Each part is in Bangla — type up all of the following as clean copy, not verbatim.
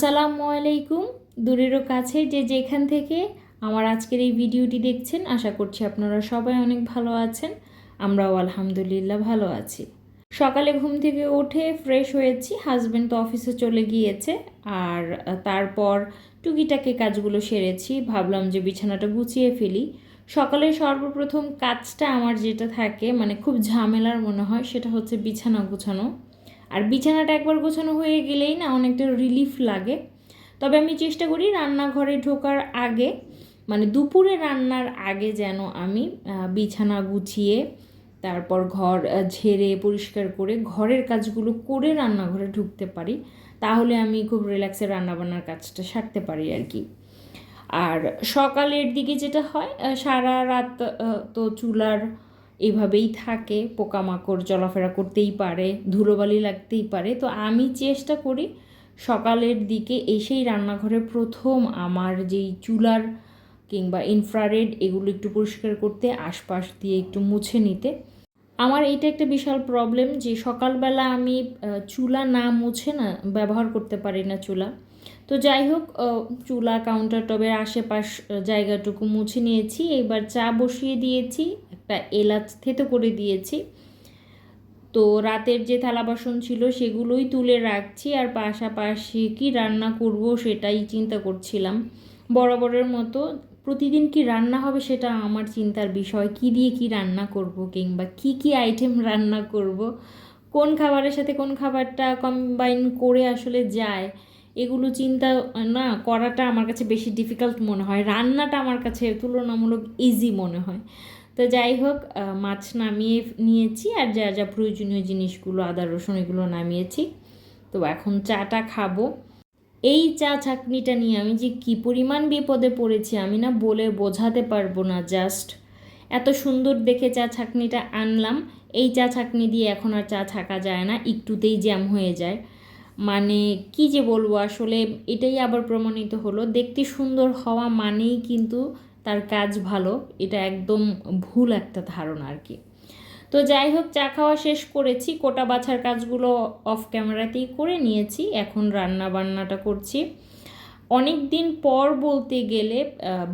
আসসালামু আলাইকুম। দূরেরও কাছের যে যেখান থেকে আমার আজকের এই ভিডিওটি দেখছেন, আশা করছি আপনারা সবাই অনেক ভালো আছেন। আমরাও আলহামদুলিল্লাহ ভালো আছি। সকালে ঘুম থেকে উঠে ফ্রেশ হয়েছি, হাজব্যান্ড তো অফিসে চলে গিয়েছে। আর তারপর টুকিটাকি কাজগুলো সেরেছি, ভাবলাম যে বিছানাটা গুছিয়ে ফেলি। সকালে সর্বপ্রথম কাজটা আমার যেটা থাকে, মানে খুব ঝামেলার মনে হয়, সেটা হচ্ছে বিছানা গোছানো। আর বিছানাটা একবার গোছানো হয়ে গেলেই না অনেকটা রিলিফ লাগে। তবে আমি চেষ্টা করি রান্নাঘরে ঢোকার আগে, মানে দুপুরে রান্নার আগে যেন আমি বিছানা গুছিয়ে তারপর ঘর ঝেড়ে পরিষ্কার করে ঘরের কাজগুলো করে রান্নাঘরে ঢুকতে পারি। তাহলে আমি খুব রিল্যাক্সে রান্নাবান্নার কাজটা সারতে পারি আর কি। আর সকালের দিকে যেটা হয়, সারা রাত তো চুলার এভাবেই থাকে, পোকামাকড় চলাফেরা করতেই পারে, ধুলোবালি লাগতেই পারে। তো আমি চেষ্টা করি সকালের দিকে এসেই রান্নাঘরে প্রথম আমার যেই চুলার কিংবা ইনফ্রারেড এগুলো একটু পরিষ্কার করতে, আশপাশ দিয়ে একটু মুছে নিতে। আমার এইটা একটা বিশাল প্রবলেম যে সকালবেলা আমি চুলা না মুছে না ব্যবহার করতে পারি না চুলা। তো যাই হোক, চুলা কাউন্টার টবের আশেপাশ জায়গাটুকু মুছে নিয়েছি। এবার চা বসিয়ে দিয়েছি, একটা এলাচ থেতো করে দিয়েছি। তো রাতের যে থালা বাসন ছিল সেগুলোই তুলে রাখছি, আর পাশাপাশি কি রান্না করব সেটাই চিন্তা করছিলাম। বরাবরের মতো প্রতিদিন কি রান্না হবে সেটা আমার চিন্তার বিষয়, কি দিয়ে কি রান্না করব কিংবা কি কি আইটেম রান্না করব, কোন খাবারের সাথে কোন খাবারটা কম্বাইন করে আসলে যায়, এগুলো চিন্তা না করাটা আমার কাছে বেশি ডিফিকাল্ট মনে হয়। রান্নাটা আমার কাছে তুলনামূলক ইজি মনে হয়। তো যাই হোক, মাছ নামিয়ে নিয়েছি আর যা যা প্রয়োজনীয় জিনিসগুলো আদা রসুন এগুলো নামিয়েছি। তো এখন চাটা খাবো। এই চা ছাঁকনিটা নিয়ে আমি যে কী পরিমাণ বিপদে পড়েছি আমি না বলে বোঝাতে পারবো না। জাস্ট এত সুন্দর দেখে চা ছাঁকনিটা আনলাম, এই চা ছাঁকনি দিয়ে এখন আর চা ছাঁকা যায় না, একটুতেই জ্যাম হয়ে যায়। মানে কি যে বলবো, আসলে এটাই আবার প্রমাণিত হলো, দেখতে সুন্দর হওয়া মানেই কিন্তু তার কাজ ভালো, এটা একদম ভুল একটা ধারণা আর কি। তো যাই হোক, চা খাওয়া শেষ করেছি, কোটা বাছার কাজগুলো অফ ক্যামেরাতেই করে নিয়েছি, এখন রান্না বান্নাটা করছি। অনেক দিন পর বলতে গেলে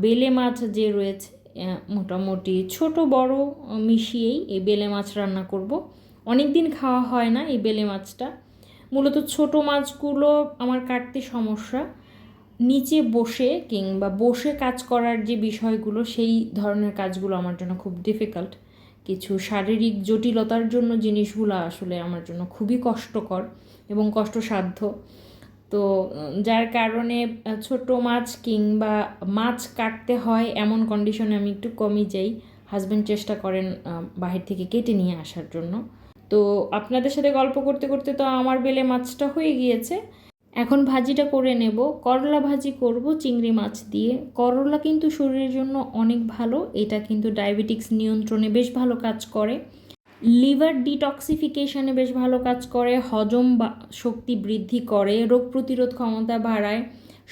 বেলে মাছ যে রয়েছে, মোটামুটি ছোট বড় মিশিয়েই এই বেলে মাছ রান্না করব। অনেক দিন খাওয়া হয় না এই বেলে মাছটা। মূলত ছোট মাছগুলো আমার কাটতে সমস্যা, নিচে বসে কিংবা বসে কাজ করার যে বিষয়গুলো সেই ধরনের কাজগুলো আমার জন্য খুব ডিফিকাল্ট। কিছু শারীরিক জটিলতার জন্য জিনিসগুলো আসলে আমার জন্য খুবই কষ্টকর এবং কষ্টসাধ্য। তো যার কারণে ছোট মাছ কিংবা মাছ কাটতে হয় এমন কন্ডিশনে আমি একটু কমই যাই। হাজব্যান্ড চেষ্টা করেন বাহির থেকে কেটে নিয়ে আসার জন্য। তো আপনাদের সাথে গল্প করতে করতে তো আমার বেলে মাছটা হয়ে গিয়েছে। এখন ভাজিটা করে নেব। করলা ভাজি করব চিংড়ি মাছ দিয়ে। করলা কিন্তু শরীরের জন্য অনেক ভালো, এটা কিন্তু ডায়াবেটিক্স নিয়ন্ত্রণে বেশ ভালো কাজ করে, লিভার ডিটক্সিফিকেশানে বেশ ভালো কাজ করে, হজম বা শক্তি বৃদ্ধি করে, রোগ প্রতিরোধ ক্ষমতা বাড়ায়,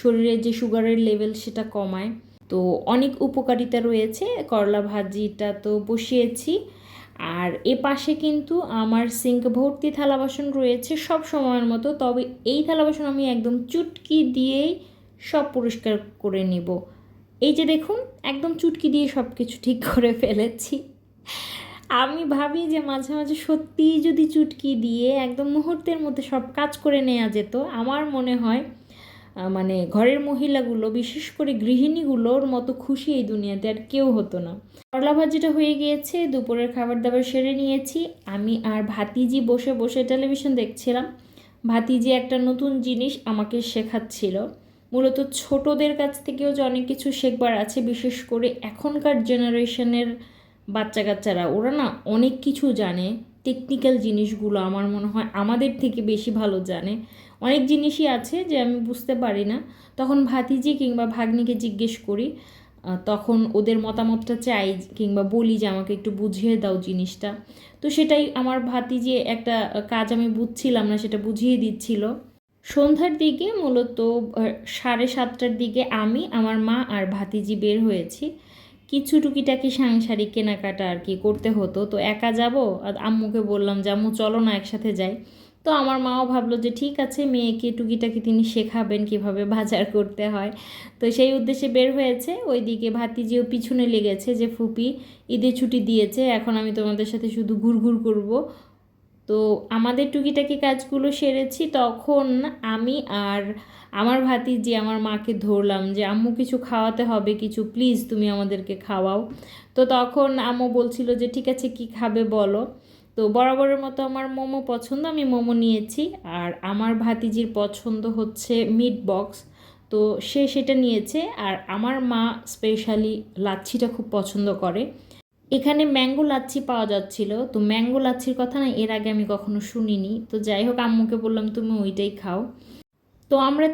শরীরে যে সুগারের লেভেল সেটা কমায়। তো অনেক উপকারিতা রয়েছে। করলা ভাজিটা তো বসিয়েছি। আর এ পাশে কিন্তু আমার সিঙ্ক ভর্তি থালা বাসন রয়েছে সব সময়ের মতো, তবে এই থালা বাসন আমি একদম চুটকি দিয়েই সব পরিষ্কার করে নিব। এই যে দেখুন, একদম চুটকি দিয়ে সব কিছু ঠিক করে ফেলেছি। আমি ভাবি যে মাঝে মাঝে সত্যিই যদি চুটকি দিয়ে একদম মুহূর্তের মধ্যে সব কাজ করে নেওয়া যেত, আমার মনে হয় মানে ঘরের মহিলাগুলো, বিশেষ করে গৃহিণীগুলোর মতো খুশি এই দুনিয়াতে আর কেউ হতো না। করলা ভাজিটা হয়ে গিয়েছে, দুপুরের খাবার দাবার সেরে নিয়েছি। আমি আর ভাতিজি বসে বসে টেলিভিশন দেখছিলাম। ভাতিজি একটা নতুন জিনিস আমাকে শেখাচ্ছিল। মূলত ছোটদের কাছ থেকেও যে অনেক কিছু শেখবার আছে, বিশেষ করে এখনকার জেনারেশনের বাচ্চা কাচ্চারা, ওরা না অনেক কিছু জানে। টেকনিক্যাল জিনিসগুলো আমার মনে হয় আমাদের থেকে বেশি ভালো জানে। অনেক জিনিসই আছে যে আমি বুঝতে পারি না, তখন ভাতিজি কিংবা ভাগ্নিকে জিজ্ঞেস করি, তখন ওদের মতামতটা চাই কিংবা বলি যে আমাকে একটু বুঝিয়ে দাও জিনিসটা। তো সেটাই আমার ভাতিজি একটা কাজ আমি বুঝছিলাম না সেটা বুঝিয়ে দিচ্ছিল। সন্ধ্যার দিকে মূলত 7:30টার দিকে আমি, আমার মা আর ভাতিজি বের হয়েছি। কিছু টুকিটাকি সাংসারিক কেনাকাটা আর কি করতে হতো, তো একা যাব, আর আম্মুকে বললাম যে আম্মু চলো না একসাথে যাই। তো আমার মাও ভাবলো যে ঠিক আছে, মেয়েকে টুকিটাকি তিনি শেখাবেন কিভাবে বাজার করতে হয়। তো সেই উদ্দেশ্যে বের হয়েছে। ওইদিকে ভাতিজিও পিছনে লেগেছে যে ফুপি ঈদের ছুটি দিয়েছে, এখন আমি তোমাদের সাথে শুধু ঘুরঘুর করব। তো আমাদের টুকিটাকি কাজগুলো সেরেছি, তখন আমি আর আমার ভাতিজি আমার মাকে ধরলাম যে আম্মু কিছু খাওয়াতে হবে, কিছু প্লিজ তুমি আমাদেরকে খাওয়াও। তো তখন আম্মু বলছিল যে ঠিক আছে কি খাবে বলো। তো বরাবরের মতো আমার মোমো পছন্দ, আমি মোমো নিয়েছি। আর আমার ভাতিজির পছন্দ হচ্ছে মিট বক্স, তো সে সেটা নিয়েছে। আর আমার মা স্পেশালি লাচ্ছিটা খুব পছন্দ করে। এখানে ম্যাঙ্গো লাচ্ছি পাওয়া যাচ্ছিল, তো ম্যাঙ্গো লাচ্ছির কথা না এর আগে আমি কখনো শুনিনি। তো যাই হোক, আম্মুকে বললাম তুমি ওইটাই খাও। তো আমরা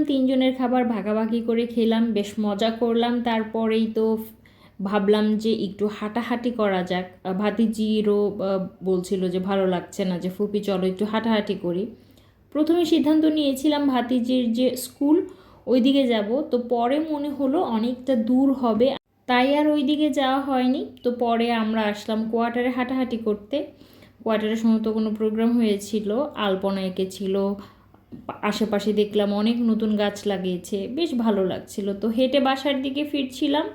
তিনজনের খাবার ভাগাভাগি করে খেলাম, বেশ মজা করলাম। তারপরেই তো ভাবলাম যে একটু হাঁটাহাঁটি করা যাক। ভাতিজিরও বলছিল যে ভালো লাগছে না, যে ফুপি চলো একটু হাঁটাহাঁটি করি। প্রথমে সিদ্ধান্ত নিয়েছিলাম ভাতিজির যে স্কুল ওইদিকে যাব, তো পরে মনে হলো অনেকটা দূর হবে, তাই আর ওইদিকে যাওয়া হয়নি। তো পরে আমরা আসলাম কোয়ার্টারে হাঁটাহাঁটি করতে। কোয়ার্টারে সম্ভবত কোনো প্রোগ্রাম হয়েছিল, আলপনা এঁকেছিল, আশেপাশে দেখলাম অনেক নতুন গাছ লাগিয়েছে, বেশ ভালো লাগছিল। তো হেঁটে বাসার দিকে ফিরছিলাম,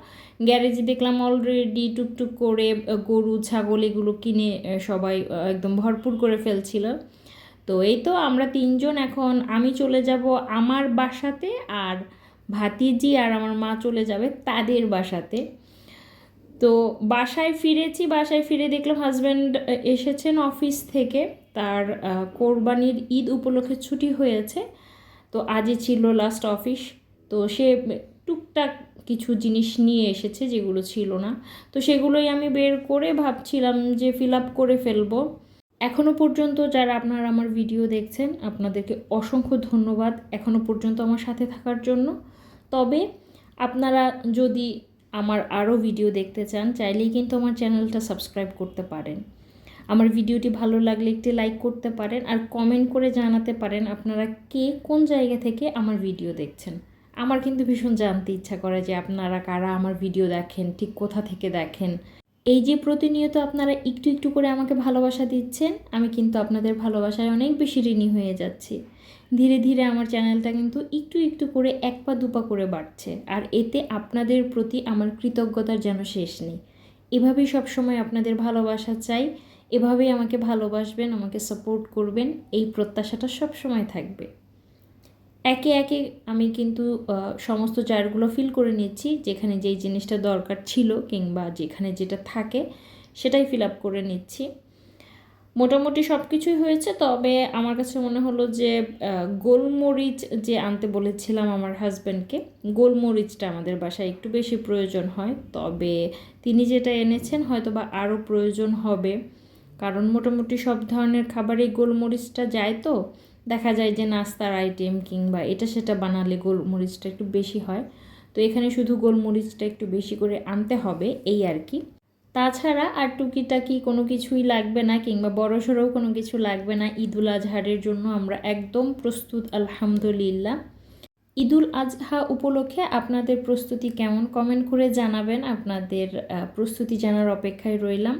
গ্যারেজে দেখলাম অলরেডি টুকটুক করে গরু ছাগল এগুলো কিনে সবাই একদম ভরপুর করে ফেলছিল। তো এই তো আমরা তিনজন, এখন আমি চলে যাব আমার বাসাতে, আর ভাতিজি আর আমার মা চলে যাবে তাদের বাসাতে। তো বাসায় ফিরেছি, বাসায় ফিরে দেখলাম হাজব্যান্ড এসেছেন অফিস থেকে, তার কোরবানির ঈদ উপলক্ষে ছুটি হয়েছে। তো আজই ছিল লাস্ট অফিস। তো সে টুকটাক কিছু জিনিস নিয়ে এসেছে যেগুলো ছিল না, তো সেগুলোই আমি বের করে ভাবছিলাম যে ফিল আপ করে ফেলবো। এখনও পর্যন্ত যারা আপনারা আমার ভিডিও দেখছেন, আপনাদেরকে অসংখ্য ধন্যবাদ এখনও পর্যন্ত আমার সাথে থাকার জন্য। তবে আপনারা যদি আমার আরও ভিডিও দেখতে চান, চাইলেই কিন্তু আমার চ্যানেলটা সাবস্ক্রাইব করতে পারেন। আমার ভিডিওটি ভালো লাগলে একটি লাইক করতে পারেন, আর কমেন্ট করে জানাতে পারেন আপনারা কে কোন জায়গা থেকে আমার ভিডিও দেখছেন। আমার কিন্তু ভীষণ জানতে ইচ্ছা করে যে আপনারা কারা আমার ভিডিও দেখেন, ঠিক কোথা থেকে দেখেন। এই যে প্রতিনিয়ত আপনারা একটু একটু করে আমাকে ভালোবাসা দিচ্ছেন, আমি কিন্তু আপনাদের ভালোবাসায় অনেক বেশি ঋণী হয়ে যাচ্ছি। ধীরে ধীরে আমার চ্যানেলটা কিন্তু একটু একটু করে এক পা দুপা করে বাড়ছে, আর এতে আপনাদের প্রতি আমার কৃতজ্ঞতার যেন শেষ নেই। এভাবেই সবসময় আপনাদের ভালোবাসা চাই, এভাবেই আমাকে ভালোবাসবেন, আমাকে সাপোর্ট করবেন, এই প্রত্যাশাটা সবসময় থাকবে। একে একে আমি কিন্তু সমস্ত জারগুলো ফিল করে নিচ্ছি, যেখানে যেই জিনিসটা দরকার ছিল কিংবা যেখানে যেটা থাকে সেটাই ফিল আপ করে নিচ্ছি। মোটামুটি সব কিছুই হয়েছে, তবে আমার কাছে মনে হলো যে গোলমরিচ যে আনতে বলেছিলাম আমার হাজব্যান্ডকে, গোলমরিচটা আমাদের বাসায় একটু বেশি প্রয়োজন হয়। তবে তিনি যেটা এনেছেন হয়তো বা আরও প্রয়োজন হবে, কারণ মোটামুটি সব ধরনের খাবারেই গোলমরিচটা যায়। তো দেখা যায় যে নাস্তার আইটেম কিংবা এটা সেটা বানালে গোলমরিচটা একটু বেশি হয়। তো এখানে শুধু গোলমরিচটা একটু বেশি করে আনতে হবে, এই আর কি। তাছাড়া আর টুকিটাকি কোনো কিছুই লাগবে না, কিংবা বড়সড়ও কোনো কিছু লাগবে না। ঈদুল আজহারের জন্য আমরা একদম প্রস্তুত আলহামদুলিল্লাহ। ঈদুল আজহা উপলক্ষে আপনাদের প্রস্তুতি কেমন কমেন্ট করে জানাবেন, আপনাদের প্রস্তুতি জানার অপেক্ষায় রইলাম।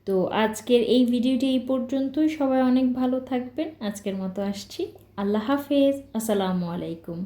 তো আজকের এই ভিডিওটি এই পর্যন্তই, সবাই অনেক ভালো থাকবেন। আজকের মতো আসছি, আল্লাহ হাফেজ, আসসালামু আলাইকুম।